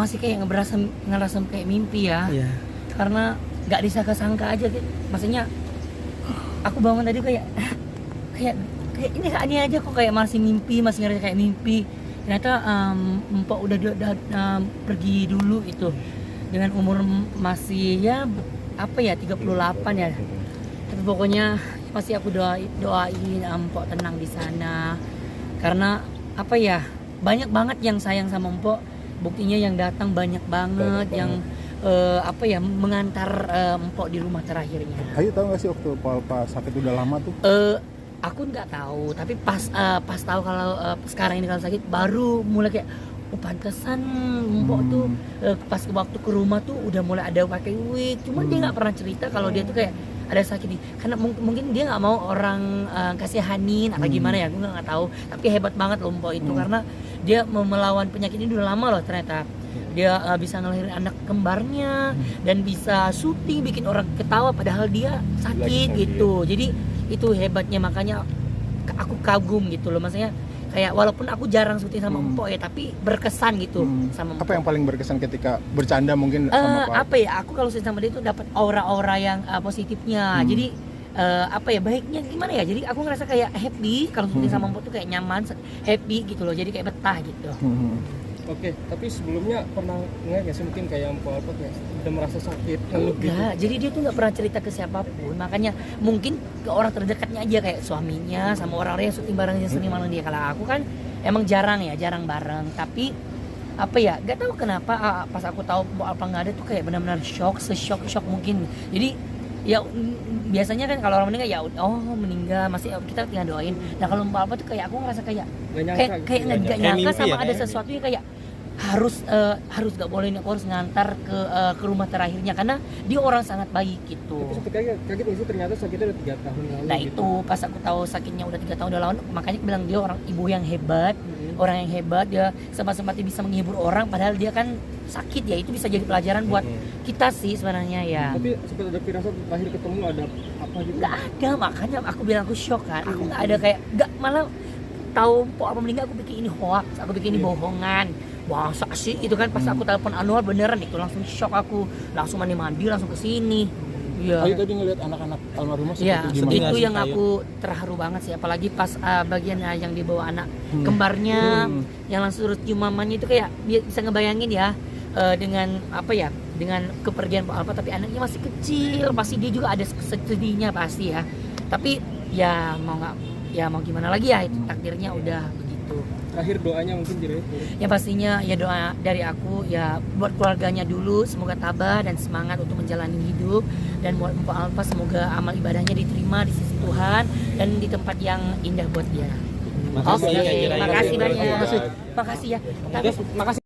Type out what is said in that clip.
masih kayak ngerasa kayak mimpi ya. Iya. Karena nggak disangka-sangka aja gitu. Maksudnya aku bangun tadi kayak ini aja kok, kayak masih mimpi, masih ngerasa kayak mimpi. Ternyata Mpok udah pergi dulu itu dengan umur masih ya 38 ya. Tapi pokoknya masih aku doain Mpok tenang di sana. Karena banyak banget yang sayang sama Mpok. Buktinya yang datang banyak banget yang mengantar Mpok di rumah terakhirnya. Ayu tahu nggak sih waktu Pak sakit udah lama tuh? Aku nggak tahu, tapi pas tahu kalau sekarang ini kalau sakit baru mulai kayak pantesan Mpok tuh pas waktu ke rumah tuh udah mulai ada pakai wig. Cuman dia nggak pernah cerita kalau dia tuh kayak ada sakit karena mungkin dia nggak mau orang kasihanin atau gimana ya, aku nggak tahu. Tapi hebat banget loh Mpok itu karena dia melawan penyakit ini udah lama loh ternyata. Dia bisa ngelahirin anak kembarnya dan bisa syuting bikin orang ketawa padahal dia sakit gitu. Jadi itu hebatnya, makanya aku kagum gitu loh. Maksudnya kayak walaupun aku jarang syuting sama Mpok ya, tapi berkesan gitu sama Mpok. Apa yang paling berkesan ketika bercanda mungkin sama Pak? Aku kalau syuting sama dia tuh dapat aura-aura yang positifnya. Jadi baiknya gimana ya, jadi aku ngerasa kayak happy kalau syuting sama Mpok tuh kayak nyaman, happy gitu loh, jadi kayak betah gitu. Oke, tapi sebelumnya pernah nggak sih mungkin kayak Mpok Alpa kayak udah merasa sakit? Enggak, jadi dia tuh nggak pernah cerita ke siapapun, makanya mungkin ke orang terdekatnya aja kayak suaminya sama orang-orang yang syuting bareng sering malam dia. Kalau aku kan emang jarang bareng, tapi nggak tahu kenapa pas aku tahu Mpok Alpa nggak ada tuh kayak benar-benar shock mungkin. Jadi ya biasanya kan kalau orang meninggal meninggal masih kita tinggal doain. Nah kalau Mpok Alpa tuh kayak aku ngerasa kayak nggak nyangka sama ada sesuatu yang kayak harus nggak boleh, aku harus ngantar ke rumah terakhirnya karena dia orang sangat baik gitu. Tapi sampai kaget sih ternyata sakitnya udah 3 tahun lalu. Nah gitu. itu pas aku tahu sakitnya udah 3 tahun lalu, makanya aku bilang dia orang ibu yang hebat, orang yang hebat, dia sempat bisa menghibur orang padahal dia kan sakit ya. Itu bisa jadi pelajaran buat kita sih sebenarnya ya. Tapi sempat ada firasat terakhir ketemu ada apa gitu? Nggak ada, makanya aku bilang aku shock kan. Aku nggak ada kayak malah tahu Mpok Alpa meninggal aku pikir ini hoax, aku pikir ini bohongan. Masa sih itu kan pas aku telepon Anwar beneran itu, langsung shock aku, langsung mandi langsung ke sini. Iya. Ayu tadi ngelihat anak-anak almarhumah Ya, seperti gimana? itu yang aku terharu banget sih, apalagi pas bagian yang dibawa anak kembarnya yang langsung cium mamanya itu kayak dia bisa ngebayangin ya dengan dengan kepergian Pak Alpa, tapi anaknya masih kecil, pasti dia juga ada sedihnya pasti ya. Tapi ya mau gimana lagi ya, itu takdirnya udah begitu. Terakhir doanya mungkin jadi Ya pastinya ya doa dari aku ya buat keluarganya dulu, semoga tabah dan semangat untuk menjalani hidup, dan buat Mpok Alpa semoga amal ibadahnya diterima di sisi Tuhan dan di tempat yang indah buat dia. Oke, makasih banyak. Makasih ya. Makasih.